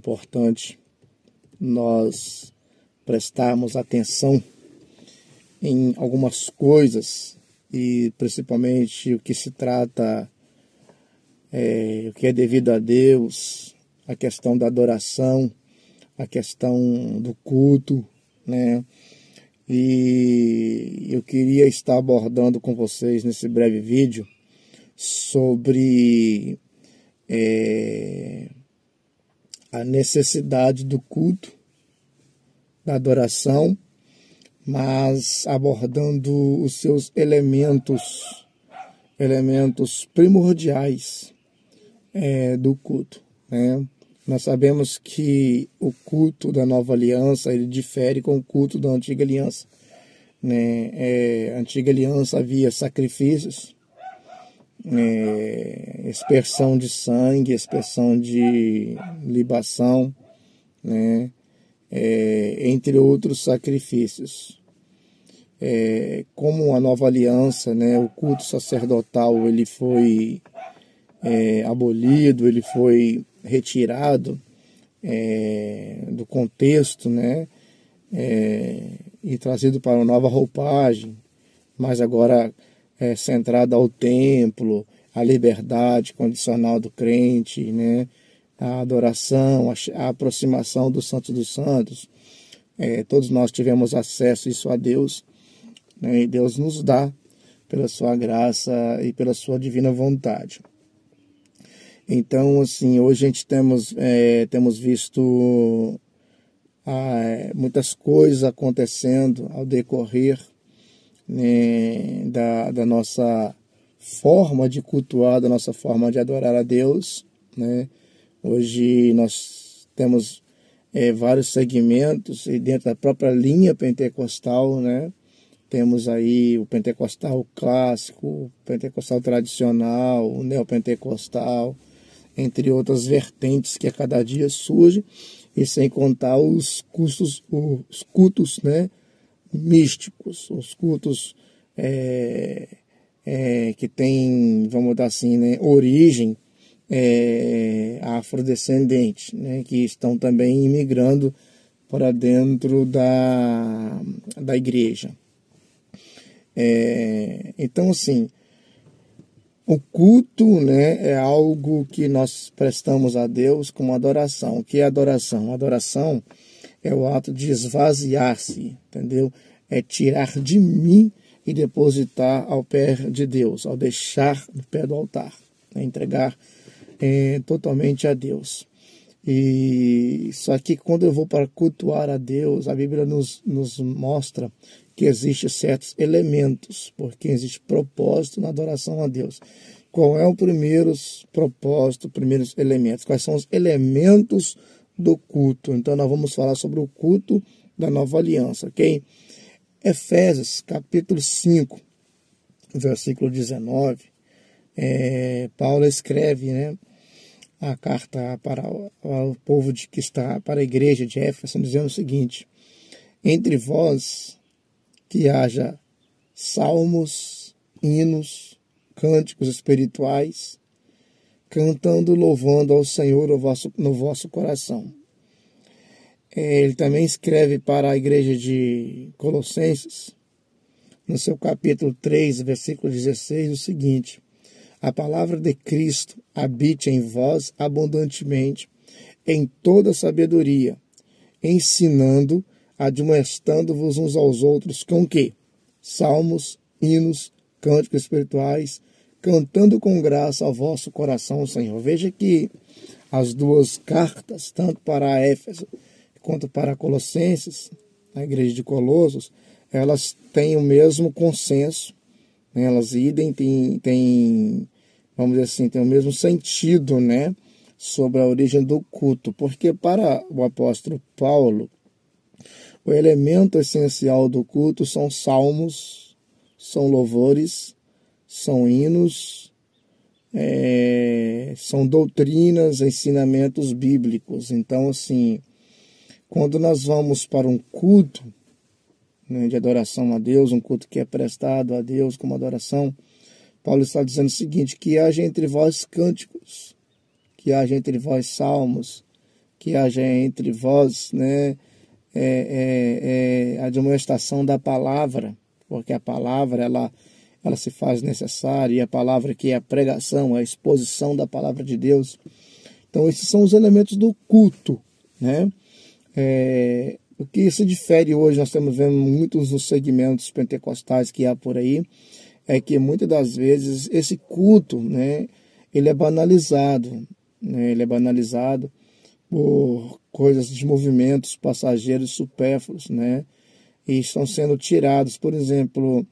importante nós prestarmos atenção em algumas coisas, e principalmente o que se trata, o que é devido a Deus, a questão da adoração, a questão do culto, né? E eu queria estar abordando com vocês nesse breve vídeo sobre a necessidade do culto, da adoração, mas abordando os seus elementos primordiais do culto, né? Nós sabemos que o culto da nova aliança ele difere com o culto da antiga aliança, né? A antiga aliança havia sacrifícios, expersão de sangue, expersão de libação, né? Entre outros sacrifícios. Como a nova aliança, né, o culto sacerdotal ele foi abolido, ele foi retirado do contexto, né, e trazido para uma nova roupagem, mas agora centrada ao templo, à liberdade condicional do crente, né, a adoração, a aproximação do Santo dos Santos. Todos nós tivemos acesso isso a Deus, né, e Deus nos dá pela sua graça e pela sua divina vontade. Então, assim, hoje a gente temos visto muitas coisas acontecendo ao decorrer, né, da nossa forma de cultuar, da nossa forma de adorar a Deus, né? Hoje nós temos vários segmentos e dentro da própria linha pentecostal, né? Temos aí o pentecostal clássico, o pentecostal tradicional, o neopentecostal, entre outras vertentes que a cada dia surgem, e sem contar os cultos, né, místicos, os cultos que têm, vamos dar assim, né, origem afrodescendente, né, que estão também imigrando para dentro da igreja. Então, assim, o culto, né, é algo que nós prestamos a Deus como adoração. O que é adoração? Adoração é o ato de esvaziar-se, entendeu? É tirar de mim e depositar ao pé de Deus, ao deixar no pé do altar, né, entregar totalmente a Deus. E só que quando eu vou para cultuar a Deus, a Bíblia nos mostra que existem certos elementos, porque existe propósito na adoração a Deus. Qual é o primeiro propósito, primeiros elementos? Quais são os elementos do culto? Então nós vamos falar sobre o culto da nova aliança, ok? Efésios capítulo 5, versículo 19, Paulo escreve, né, a carta para o povo que está para a igreja de Éfeso, dizendo o seguinte: entre vós que haja salmos, hinos, cânticos espirituais, cantando, louvando ao Senhor no vosso coração. Ele também escreve para a igreja de Colossenses, no seu capítulo 3, versículo 16, o seguinte: a palavra de Cristo habite em vós abundantemente, em toda sabedoria, ensinando, admoestando-vos uns aos outros com quê? Salmos, hinos, cânticos espirituais, cantando com graça ao vosso coração ao Senhor. Veja que as duas cartas, tanto para Éfeso quanto para Colossenses, a igreja de Colossos, elas têm o mesmo consenso, né? Elas têm, vamos dizer assim, têm o mesmo sentido, né, sobre a origem do culto, porque para o apóstolo Paulo, o elemento essencial do culto são salmos, são louvores, são hinos, são doutrinas, ensinamentos bíblicos. Então, assim, quando nós vamos para um culto, né, de adoração a Deus, um culto que é prestado a Deus como adoração, Paulo está dizendo o seguinte: que haja entre vós cânticos, que haja entre vós salmos, que haja entre vós, né, a demonstração da palavra, porque a palavra ela se faz necessária, e a palavra que é a pregação, a exposição da palavra de Deus. Então esses são os elementos do culto, né? O que se difere hoje, nós estamos vendo muitos nos segmentos pentecostais que há por aí, é que muitas das vezes esse culto, né, ele é banalizado, né? Ele é banalizado por coisas de movimentos passageiros supérfluos, né? E estão sendo tirados, por exemplo,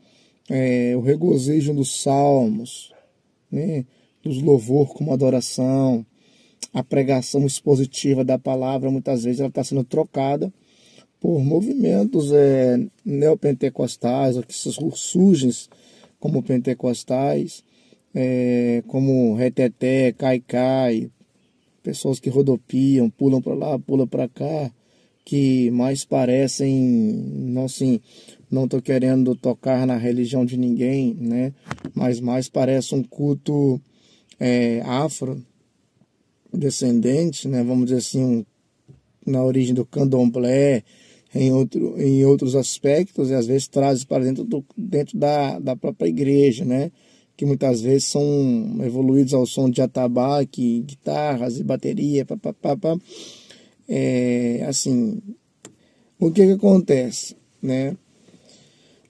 o regozijo dos salmos, né? Dos louvor como adoração, a pregação expositiva da palavra, muitas vezes ela está sendo trocada por movimentos neopentecostais, ou que surgem como pentecostais, como reteté, caicai, pessoas que rodopiam, pulam para lá, pulam para cá, que mais parecem, não assim, não estou querendo tocar na religião de ninguém, né? Mas mais parece um culto afrodescendente, né? Vamos dizer assim, na origem do candomblé, em outros aspectos, e às vezes traz para dentro da própria igreja, né? Que muitas vezes são evoluídos ao som de atabaque, guitarras e bateria, papapá. Assim, o que acontece, né?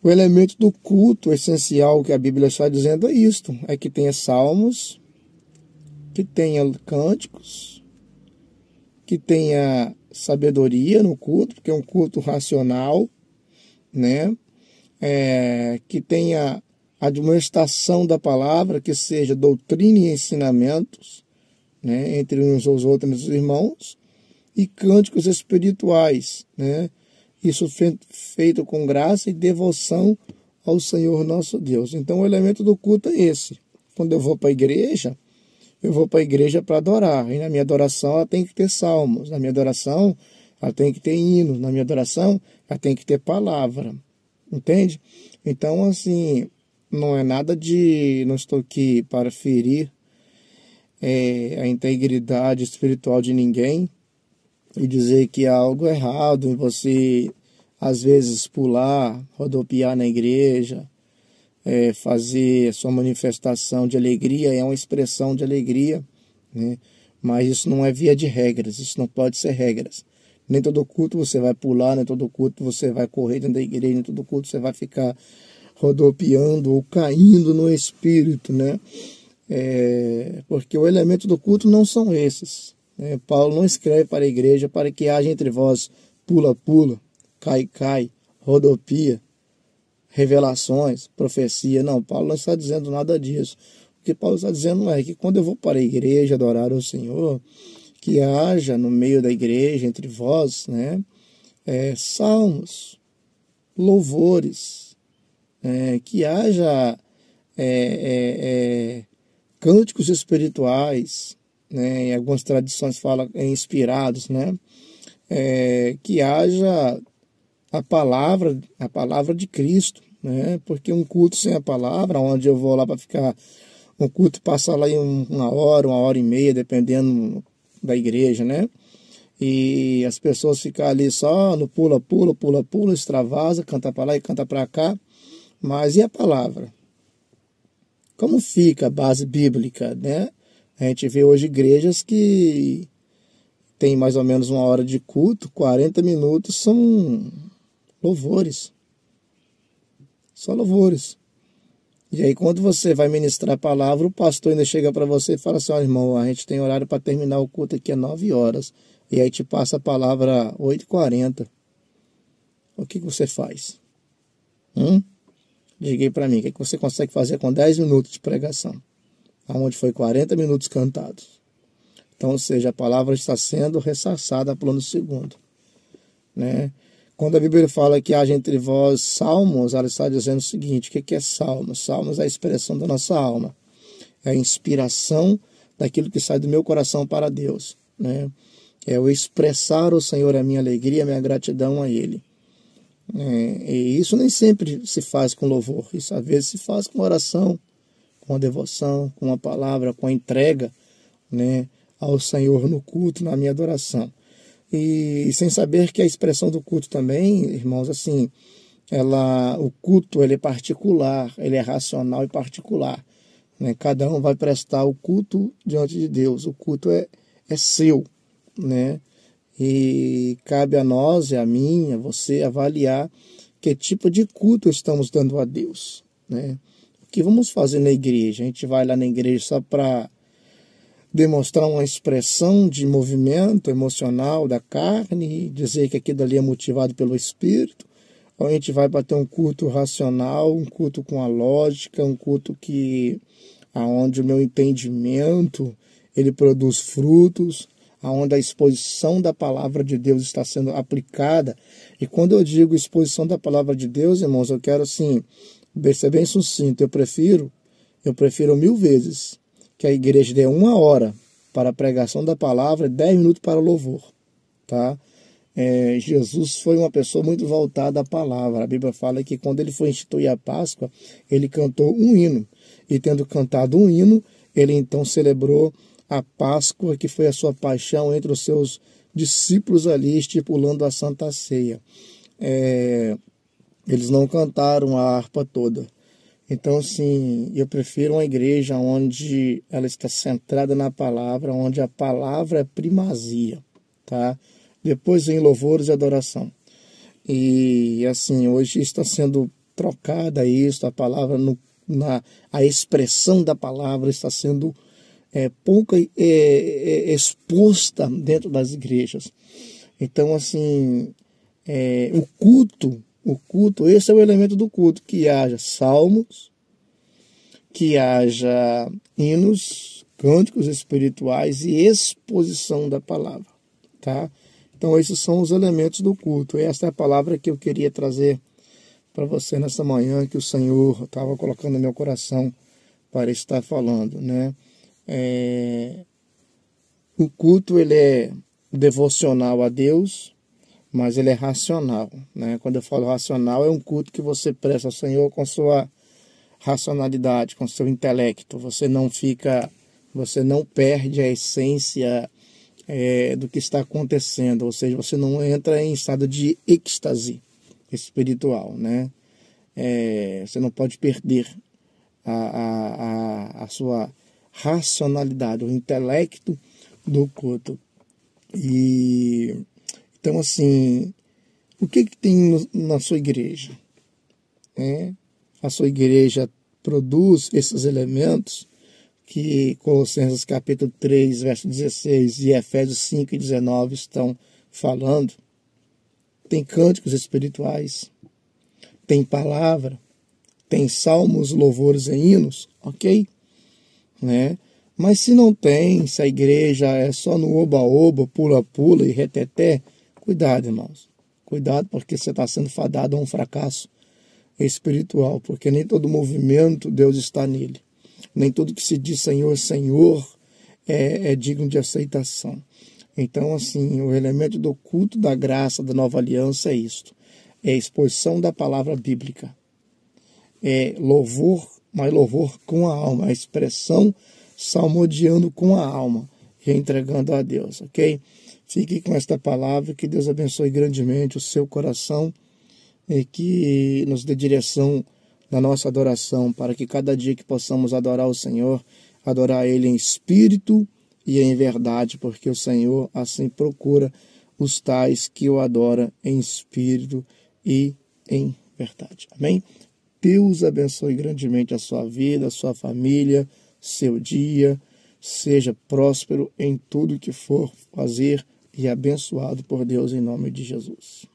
O elemento do culto essencial que a Bíblia está dizendo é isto, é que tenha salmos, que tenha cânticos, que tenha sabedoria no culto, porque é um culto racional, né? Que tenha a demonstração da palavra, que seja doutrina e ensinamentos, né? Entre uns aos outros irmãos, e cânticos espirituais, né? Isso feito com graça e devoção ao Senhor nosso Deus. Então o elemento do culto é esse. Quando eu vou para a igreja, eu vou para a igreja para adorar. E na minha adoração ela tem que ter salmos. Na minha adoração ela tem que ter hinos. Na minha adoração ela tem que ter palavra. Entende? Então, assim, não é nada de... Não estou aqui para ferir a integridade espiritual de ninguém e dizer que há algo errado em você, às vezes, pular, rodopiar na igreja, fazer a sua manifestação de alegria, é uma expressão de alegria, né? Mas isso não é via de regras, isso não pode ser regras. Nem todo culto você vai pular, nem todo culto você vai correr dentro da igreja, nem todo culto você vai ficar rodopiando ou caindo no espírito, né? Porque o elemento do culto não são esses. Paulo não escreve para a igreja para que haja entre vós pula-pula, cai-cai, rodopia, revelações, profecia. Não, Paulo não está dizendo nada disso. O que Paulo está dizendo é que quando eu vou para a igreja adorar o Senhor, que haja no meio da igreja, entre vós, né, salmos, louvores, que haja cânticos espirituais, né, em algumas tradições falam inspirados, né, que haja a palavra de Cristo, né, porque um culto sem a palavra, onde eu vou lá para ficar, um culto passa lá em uma hora e meia, dependendo da igreja, né, e as pessoas ficam ali só no pula, extravasa, canta para lá e canta para cá, mas e a palavra? Como fica a base bíblica, né? A gente vê hoje igrejas que tem mais ou menos uma hora de culto, 40 minutos são louvores. Só louvores. E aí quando você vai ministrar a palavra, o pastor ainda chega para você e fala assim, irmão, a gente tem horário para terminar o culto aqui às 9 horas. E aí te passa a palavra 8h40. O que você faz? Diga aí para mim, o que você consegue fazer com 10 minutos de pregação? Onde foi 40 minutos cantados. Então, ou seja, a palavra está sendo ressaçada pelo segundo, né? Quando a Bíblia fala que haja entre vós salmos, ela está dizendo o seguinte, o que é salmos? Salmos é a expressão da nossa alma, é a inspiração daquilo que sai do meu coração para Deus, né? É o expressar ao Senhor a minha alegria, a minha gratidão a Ele. E isso nem sempre se faz com louvor, isso às vezes se faz com oração, com a devoção, com a palavra, com a entrega, né, ao Senhor no culto, na minha adoração. E sem saber que a expressão do culto também, irmãos, assim, o culto ele é particular, ele é racional e particular, né? Cada um vai prestar o culto diante de Deus, o culto é seu, né? E cabe a nós, e a mim, a você, avaliar que tipo de culto estamos dando a Deus, né? O que vamos fazer na igreja? A gente vai lá na igreja só para demonstrar uma expressão de movimento emocional da carne, dizer que aquilo ali é motivado pelo Espírito, ou a gente vai para ter um culto racional, um culto com a lógica, um culto aonde o meu entendimento ele produz frutos, aonde a exposição da palavra de Deus está sendo aplicada. E quando eu digo exposição da palavra de Deus, irmãos, eu quero assim ser bem sucinto. Eu prefiro 1000 vezes que a igreja dê 1 hora para a pregação da palavra e 10 minutos para o louvor, tá? Jesus foi uma pessoa muito voltada à palavra. A Bíblia fala que quando ele foi instituir a Páscoa, ele cantou um hino. E tendo cantado um hino, ele então celebrou a Páscoa, que foi a sua paixão entre os seus discípulos ali, estipulando a Santa Ceia. Eles não cantaram a harpa toda. Então, assim, eu prefiro uma igreja onde ela está centrada na palavra, onde a palavra é primazia, tá? Depois vem louvores e adoração. E, assim, hoje está sendo trocada isso, a palavra, a expressão da palavra está sendo pouco exposta dentro das igrejas. Então, assim, o culto, esse é o elemento do culto, que haja salmos, que haja hinos, cânticos espirituais e exposição da palavra, tá? Então esses são os elementos do culto. Essa é a palavra que eu queria trazer para você nessa manhã, que o Senhor estava colocando no meu coração para estar falando, né? O culto ele é devocional a Deus, mas ele é racional, né? Quando eu falo racional, é um culto que você presta ao Senhor com sua racionalidade, com seu intelecto. Você não perde a essência do que está acontecendo, ou seja, você não entra em estado de êxtase espiritual, né? Você não pode perder a sua racionalidade, o intelecto do culto. E então, assim, o que tem na sua igreja? A sua igreja produz esses elementos que Colossenses capítulo 3, verso 16 e Efésios 5 e 19 estão falando. Tem cânticos espirituais, tem palavra, tem salmos, louvores e hinos, ok? Né? Mas se não tem, se a igreja é só no oba-oba, pula-pula e reteté, cuidado, irmãos. Cuidado, porque você está sendo fadado a um fracasso espiritual, porque nem todo movimento Deus está nele. Nem tudo que se diz Senhor, Senhor é digno de aceitação. Então, assim, o elemento do culto da graça da nova aliança é isto. É a exposição da palavra bíblica. É louvor, mas louvor com a alma. A expressão salmodiando com a alma e entregando a Deus, ok? Fique com esta palavra, que Deus abençoe grandemente o seu coração e que nos dê direção na nossa adoração, para que cada dia que possamos adorar o Senhor, adorar Ele em espírito e em verdade, porque o Senhor assim procura os tais que o adoram em espírito e em verdade. Amém? Deus abençoe grandemente a sua vida, a sua família, seu dia. Seja próspero em tudo que for fazer e abençoado por Deus em nome de Jesus.